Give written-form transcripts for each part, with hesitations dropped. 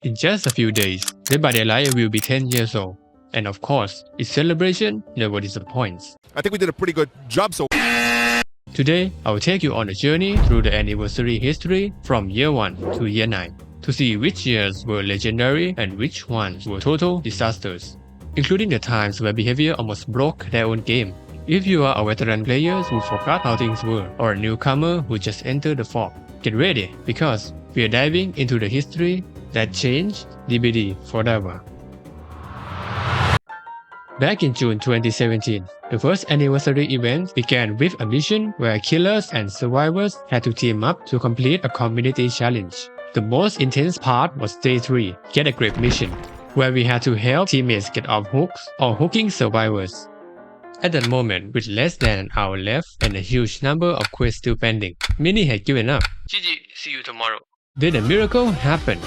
In just a few days, Dead by Daylight will be 10 years old. And of course, its celebration never disappoints. I think we did a pretty good job so Today, I will take you on a journey through the anniversary history from year 1 to year 9 to see which years were legendary and which ones were total disasters, including the times where behavior almost broke their own game. If you are a veteran player who forgot how things were, or a newcomer who just entered the fog, get ready because we are diving into the history that changed DBD forever. Back in June 2017, the first anniversary event began with a mission where killers and survivors had to team up to complete a community challenge. The most intense part was Day 3, Get a Grip mission, where we had to help teammates get off hooks or hooking survivors. At that moment, with less than an hour left and a huge number of quests still pending, many had given up. GG, see you tomorrow. Then a miracle happened.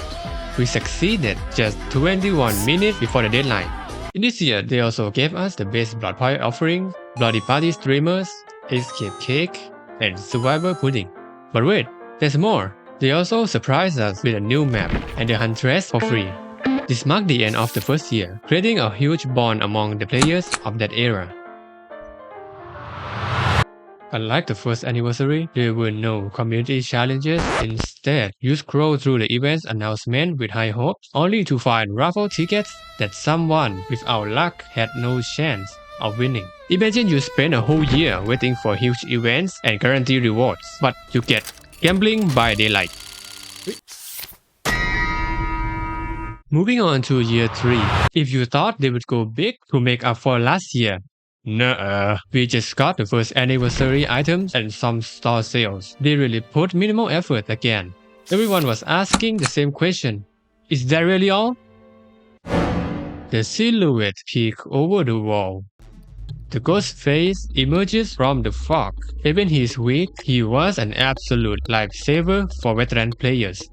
We succeeded just 21 minutes before the deadline. In this year, they also gave us the best Blood Pie offering, Bloody Party streamers, Escape Cake, and Survivor Pudding. But wait, there's more. They also surprised us with a new map and the Huntress for free. This marked the end of the first year, creating a huge bond among the players of that era. Unlike the first anniversary, there were no community challenges. Instead, you scroll through the event's announcement with high hopes, only to find raffle tickets that someone without luck had no chance of winning. Imagine you spend a whole year waiting for huge events and guaranteed rewards, but you get gambling by daylight. Moving on to year 3. If you thought they would go big to make up for last year, nuh-uh. We just got the first anniversary items and some store sales. They really put minimal effort again. Everyone was asking the same question. Is that really all? The silhouette peeks over the wall. The ghost face emerges from the fog. Even his weak, he was an absolute lifesaver for veteran players.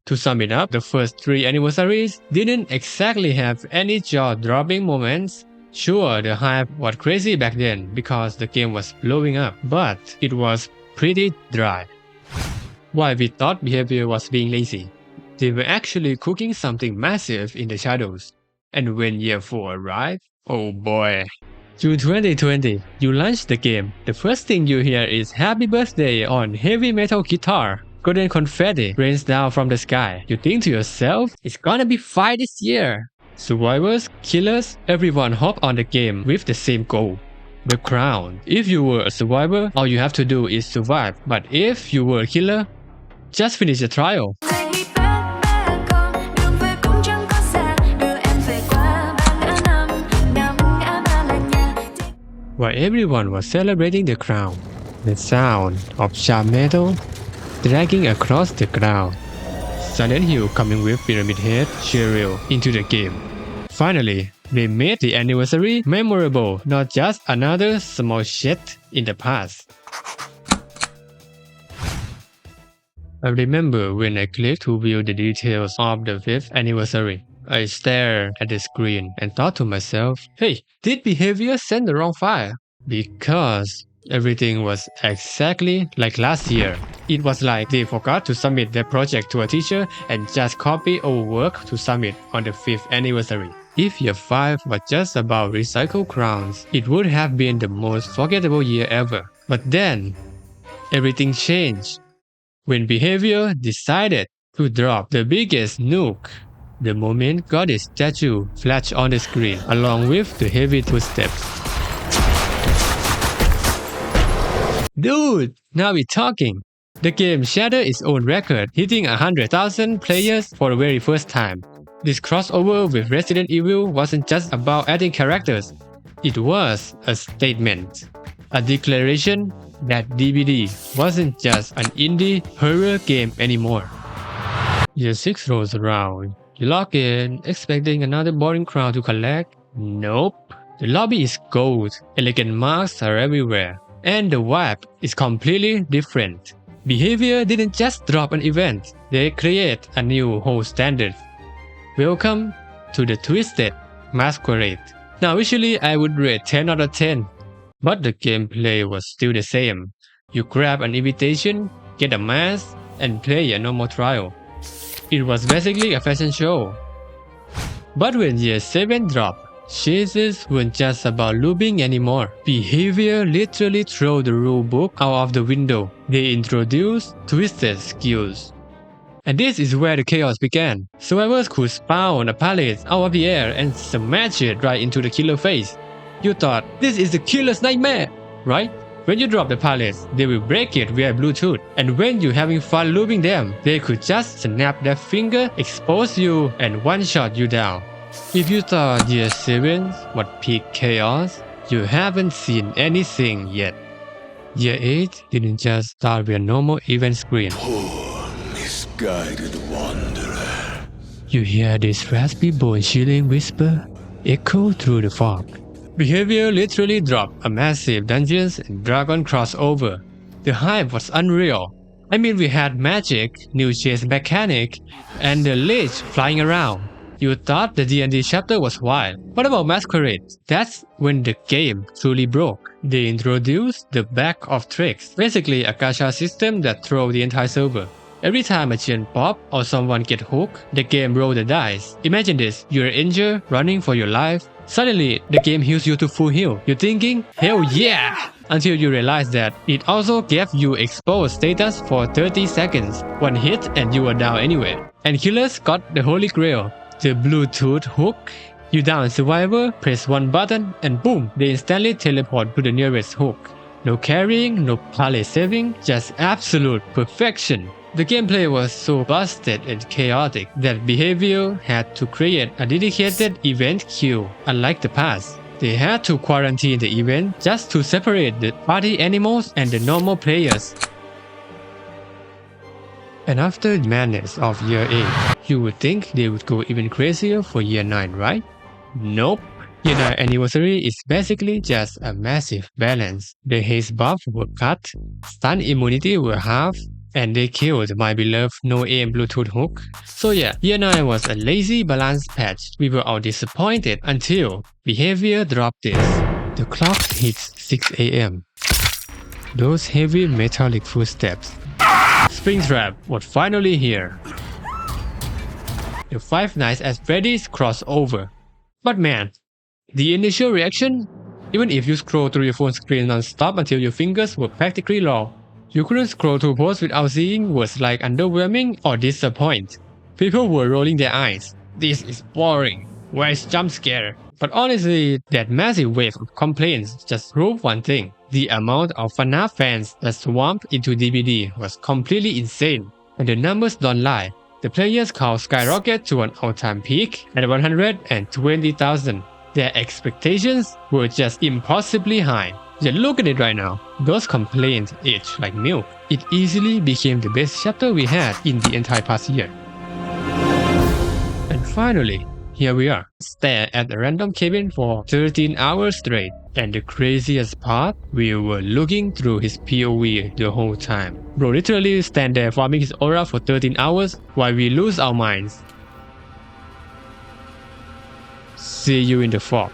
To sum it up, the first 3 anniversaries didn't exactly have any jaw-dropping moments. Sure, the hype was crazy back then because the game was blowing up, but it was pretty dry. While we thought behavior was being lazy, they were actually cooking something massive in the shadows. And when year 4 arrived, oh boy. June 2020, you launch the game. The first thing you hear is Happy Birthday on heavy metal guitar. Golden confetti rains down from the sky. You think to yourself, it's gonna be fire this year. Survivors, killers, everyone hop on the game with the same goal. The crown. If you were a survivor, all you have to do is survive. But if you were a killer, just finish the trial. While everyone was celebrating the crown, the sound of sharp metal dragging across the ground. Silent Hill coming with Pyramid Head, Cheryl into the game. Finally, they made the anniversary memorable, not just another small shit in the past. I remember when I clicked to view the details of the 5th anniversary. I stared at the screen and thought to myself, hey, did behavior send the wrong file? Because everything was exactly like last year. It was like they forgot to submit their project to a teacher and just copy our work to submit on the 5th anniversary. If year 5 was just about recycled crowns, it would have been the most forgettable year ever. But then, everything changed. When behavior decided to drop the biggest nuke, the moment Goddess statue flashed on the screen along with the heavy footsteps. Dude, now we're talking. The game shattered its own record, hitting 100,000 players for the very first time. This crossover with Resident Evil wasn't just about adding characters. It was a statement, a declaration that DBD wasn't just an indie horror game anymore. Year 6 rolls around. You log in, expecting another boring crown to collect. Nope. The lobby is gold, elegant masks are everywhere, and the vibe is completely different. Behavior didn't just drop an event, they create a new whole standard. Welcome to the Twisted Masquerade. Now visually I would rate 10 out of 10, but the gameplay was still the same. You grab an invitation, get a mask, and play a normal trial. It was basically a fashion show. But when year 7 dropped, chases weren't just about looping anymore. Behavior literally threw the rulebook out of the window. They introduced twisted skills. And this is where the chaos began. Survivors could spawn a pallet out of the air and smash it right into the killer face. You thought, this is the killer's nightmare, right? When you drop the pallets, they will break it via Bluetooth. And when you're having fun looping them, they could just snap their finger, expose you, and one-shot you down. If you thought year 7 was peak chaos, you haven't seen anything yet. Year 8 didn't just start with a normal event screen. Poor, misguided wanderer. You hear this raspy bone-chilling whisper echo through the fog. Behavior literally dropped a massive Dungeons and Dragon crossover. The hype was unreal. I mean, we had magic, new chase mechanic, and the lich flying around. You thought the D&D chapter was wild. What about Masquerade? That's when the game truly broke. They introduced the Bag of Tricks, basically a gacha system that throws the entire server. Every time a chain pop or someone get hooked, the game roll the dice. Imagine this, you're injured, running for your life. Suddenly, the game heals you to full heal. You're thinking, hell yeah! Until you realize that it also gave you exposed status for 30 seconds. One hit and you are down anyway. And killers got the holy grail, the Bluetooth hook. You down survivor, press one button and boom, they instantly teleport to the nearest hook. No carrying, no pallet saving, just absolute perfection. The gameplay was so busted and chaotic that Behavior had to create a dedicated event queue. Unlike the past, they had to quarantine the event just to separate the party animals and the normal players. And after the madness of year 8, you would think they would go even crazier for year 9, right? Nope. Year 9 anniversary is basically just a massive balance. The haste buff were cut, stun immunity were halved, and they killed my beloved no-aim Bluetooth hook. So yeah, year 9 was a lazy balance patch. We were all disappointed until Behavior dropped this. The clock hits 6 AM. Those heavy metallic footsteps. Springtrap was finally here. The Five Nights at Freddy's crossover. But man, the initial reaction, even if you scroll through your phone screen non-stop until your fingers were practically raw, you couldn't scroll through posts without seeing words like underwhelming or disappoint. People were rolling their eyes. This is boring. Where is jump scare? But honestly, that massive wave of complaints just proved one thing. The amount of FNAF fans that swamped into DBD was completely insane. And the numbers don't lie. The players count skyrocketed to an all-time peak at 120,000. Their expectations were just impossibly high. Yet look at it right now. Those complaints aged like milk. It easily became the best chapter we had in the entire past year. And finally, here we are. Stare at a random cabin for 13 hours straight. And the craziest part, we were looking through his POV the whole time. Bro literally stand there farming his aura for 13 hours while we lose our minds. See you in the fog.